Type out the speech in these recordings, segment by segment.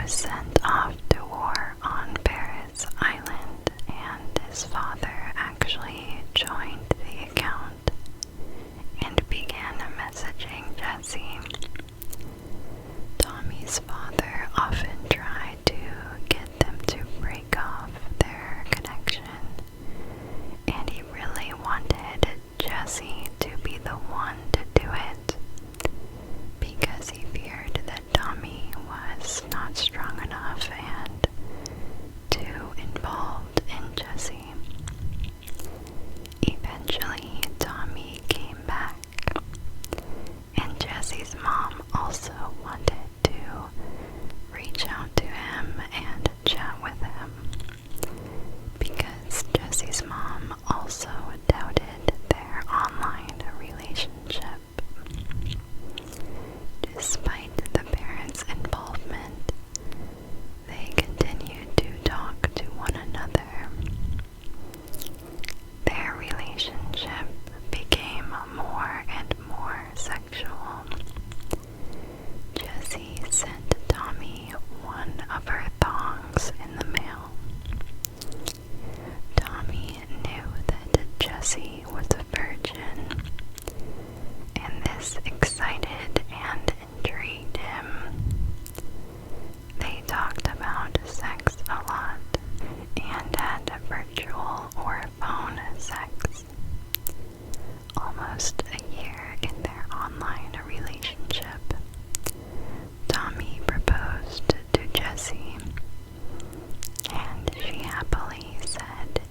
was sent off to war on Paris Island, and his father actually joined the account and began messaging Jesse. Tommy's father often tried to get them to break off their connection, and he really wanted Jesse to be the one to do it because he feared that Tommy was not strong enough and too involved in Jesse. Eventually, Tommy came back, and Jesse's mom also wanted to reach out to him and chat with him because Jesse's mom also doubted their online relationship. Despite the parents' involvement, they continued to talk to one another. Their relationship became more and more sexual. Jessie sent Tommy one of her thongs in the mail. Tommy knew that Jessie was a virgin, and this excited and intrigued him. They talked about sex a lot and had virtual or phone sex. Almost a year in their online relationship, Tommy proposed to Jessie, and she happily said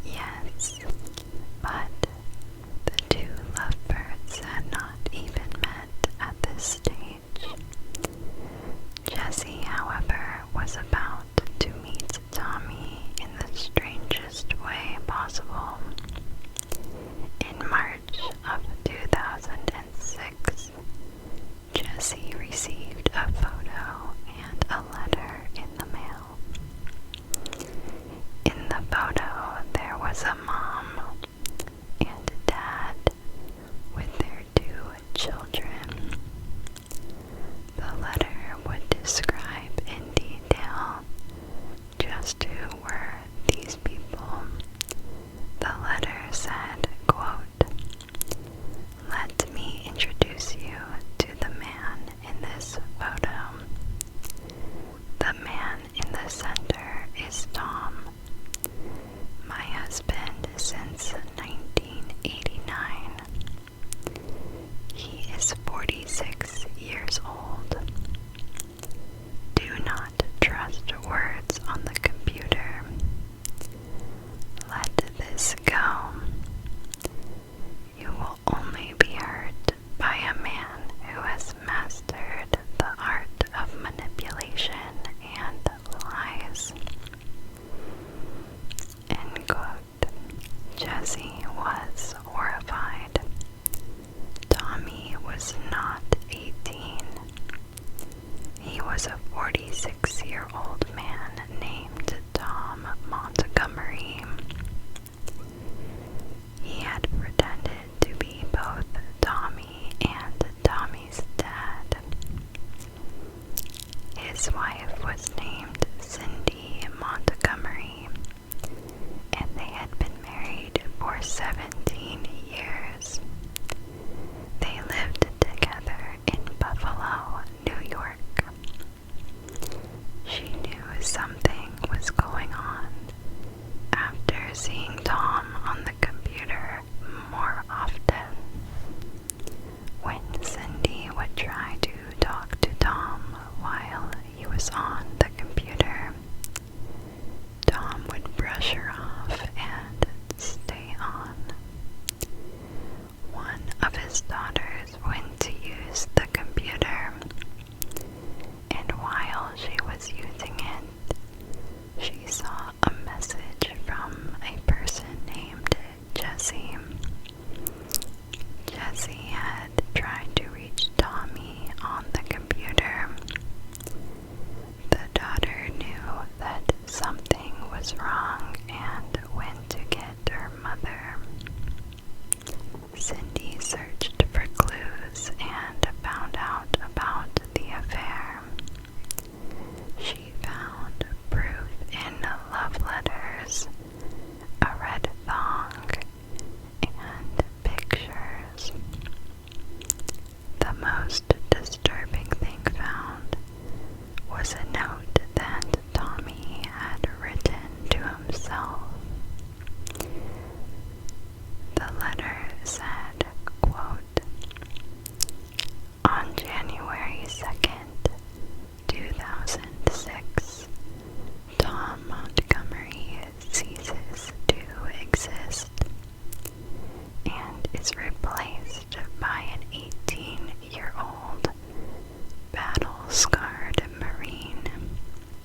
yes, but the two lovebirds had not even met at this stage. Jessie, however, was about to meet Tommy in the strangest way possible. In March of 2006, Jessie received a photo and a letter in the mail. In the photo, there was a mom and dad with their two children. The letter would describe in detail just who were these people. The letter said, quote, "Let me introduce you to the man in this photo. The man in the center is Tom, my husband since 1989. He is 46 years old. Do not trust words on the computer. Let this go. You will only be hurt by a man who has mastered the art of manipulation and lies." End quote. Jessie was horrified. Tommy was not 18. He was a 46-year-old man named Tom Montgomery. He had pretended to be both Tommy and Tommy's dad. His wife was named Cindy Montgomery, and they had been married for 17 years. They lived together in Buffalo, New York. She knew something was going on after seeing Tom on the computer more often. When Cindy would try to talk to Tom while he was on the computer, Tom would brush her off and stay on. One of his daughters went to use the computer, and while she was using it, she saw a message from a person named 2nd, 2006, Tom Montgomery ceases to exist and is replaced by an 18-year-old battle-scarred Marine.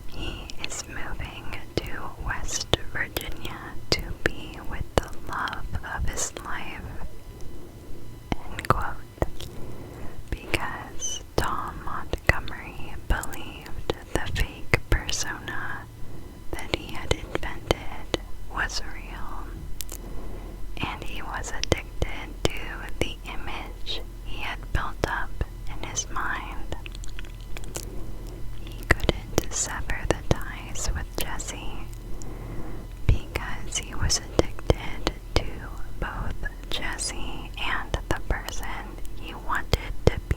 He is moving to West Virginia to be with the love of his life, end quote. Because Tom Montgomery believed the fake persona that he had invented was real, and he was addicted to the image he had built up in his mind. He couldn't sever the ties with Jesse because he was addicted to both Jesse and the person he wanted to be.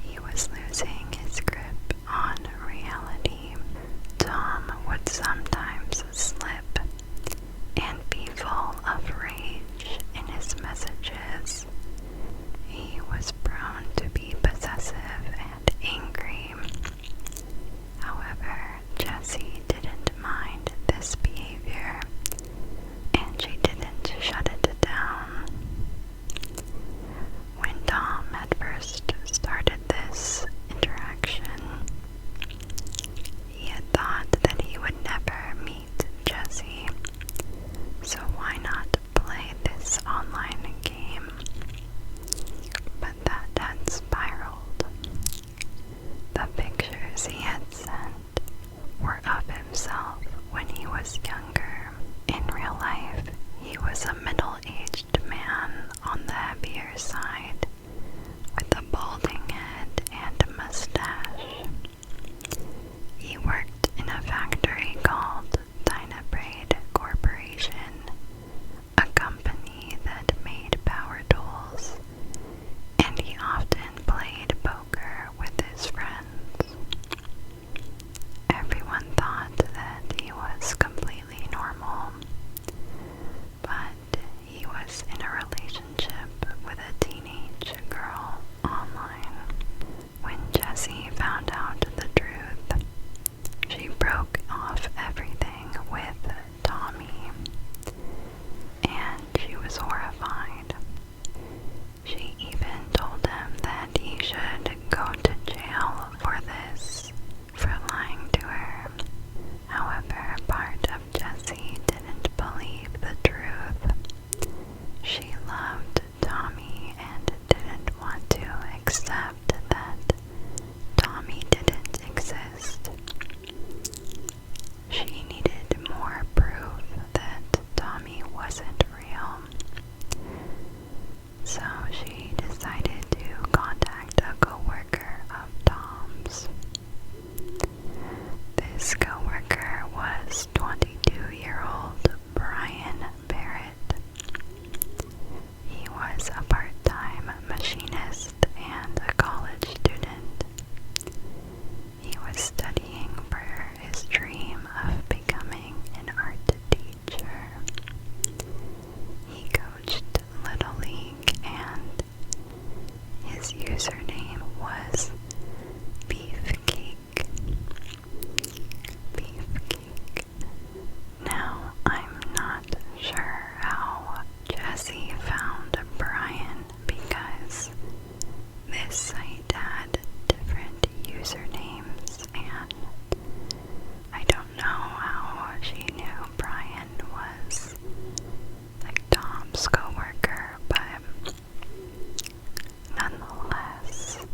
He was losing his grip on reality. Tom would sometimes slip and be full of rage in his messages. He was prone to be possessive and angry. However, Jessie didn't mind this behavior, and she didn't shut it down. When Tom had first started this interaction, he had thought that he would never meet Jessie, so why not play this online game? But that had spiraled. The pictures he had sent were of himself when he was younger. In real life, he was a middle-aged man on the heavier side, with a balding head and a mustache. He worked in a factory called Dynabraid Corporation, a company that made power tools, and he often played poker with his friends. Everyone thought that he was completely normal, but he was in a relationship with a teenage girl online. When Jessie found out the truth, she broke off everything with Tommy, and she was horrified. She even told him that he should go to jail for this, for lying to her. However, part of Jessie didn't believe the truth. She loved Tommy and didn't want to accept that Tommy didn't exist. She needed more proof that Tommy wasn't real. So she decided to contact a coworker of Tom's. This coworker was 22-year-old Brian Barrett. He was a part-time machinist and a college student. He was studying for his dream of becoming an art teacher. He coached Little League, and his username was Beefcake. Beefcake. Now, I'm not sure how Jessie found Brian because this site had different usernames, and I don't know how she knew Brian was like Tom's coworker, but nonetheless,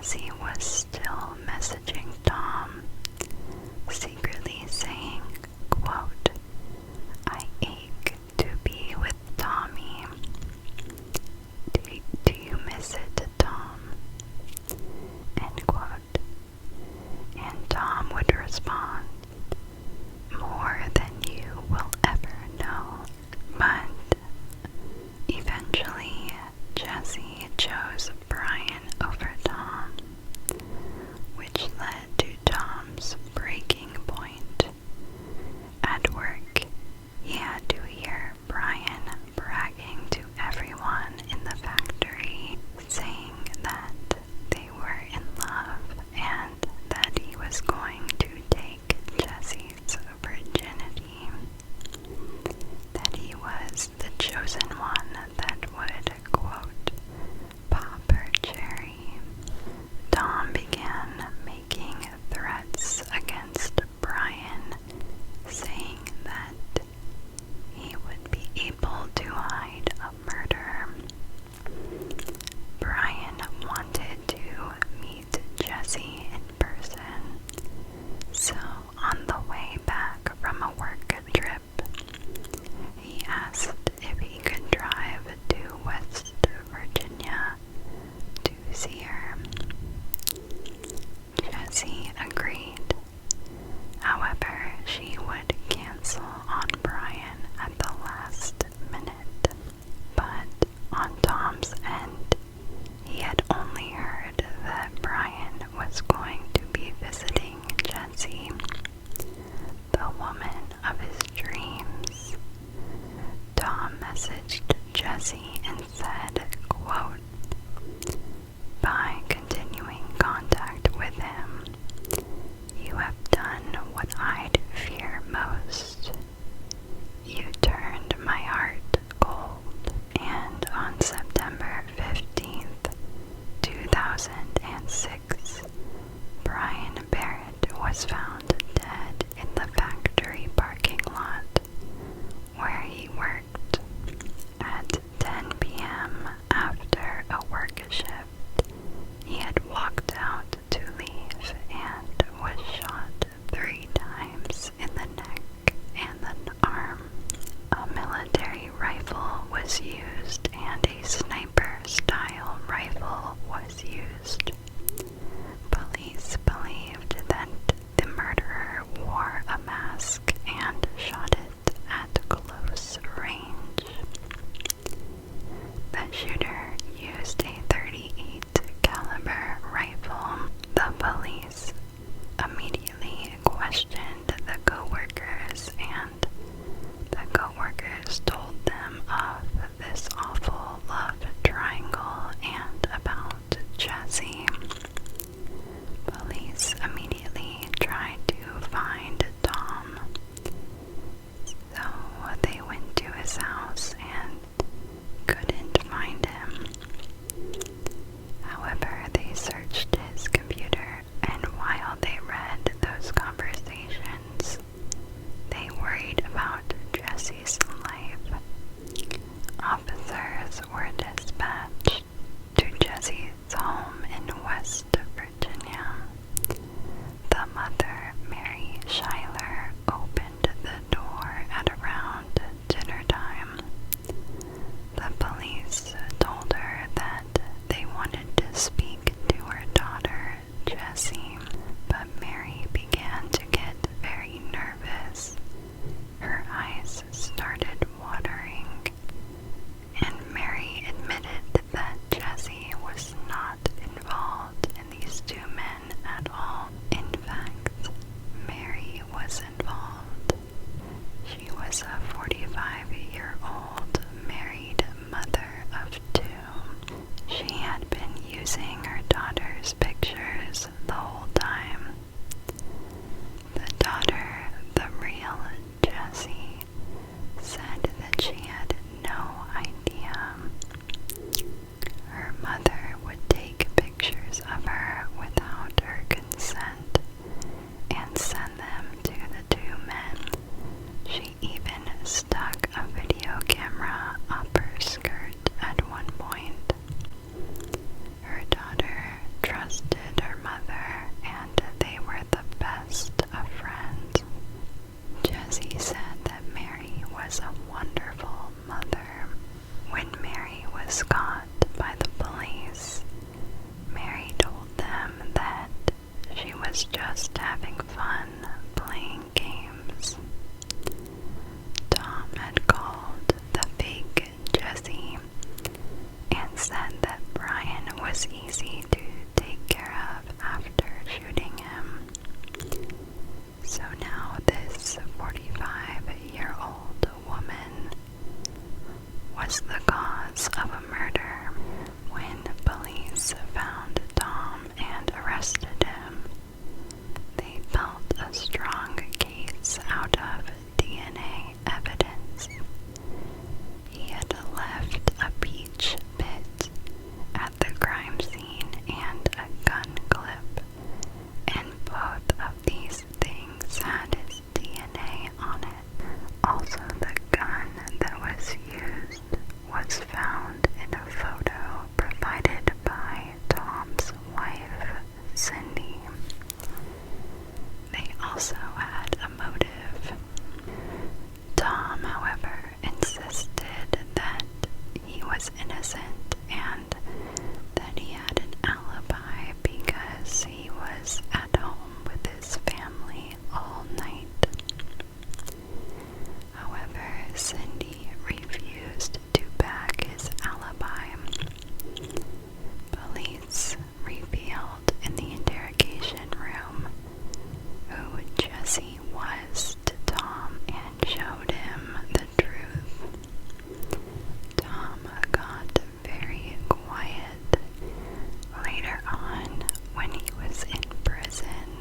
Jesse was still messaging Tom, secretly saying, quote, "I ache to be with Tommy. Do you miss it, Tom?" End quote. And Tom would respond, "More than you will ever know." But eventually, Jesse chose Brian over Tom, which led to Tom's breaking point. At work, he had to hear Brian bragging to everyone in the factory, saying that they were in love and that he was going to take Jesse's virginity, that he was the chosen one that would, quote, "pop her cherry." Tom began making threats against Brian, saying that he would be able to hide a murder. Brian wanted to meet Jesse in person, so on the way back from a work trip, he asked if he could drive to West Virginia to see her. Jessie agreed. However, she would cancel on Brian at the last minute. But on Tom's end, he had only heard that Brian was going to be visiting Jessie, the woman of his dreams. Tom messaged Jesse and said, quote, "By continuing contact with him, you have done what I'd fear most. You turned my heart cold." And on September 15th, 2006, Brian Barrett was found dead in the factory parking lot where he worked. At 10 p.m. after a work shift, he had walked out to leave and was shot 3 times in the neck and the arm. A military rifle was used and a sniper-style rifle was used. Police believed that the murder when he was in prison.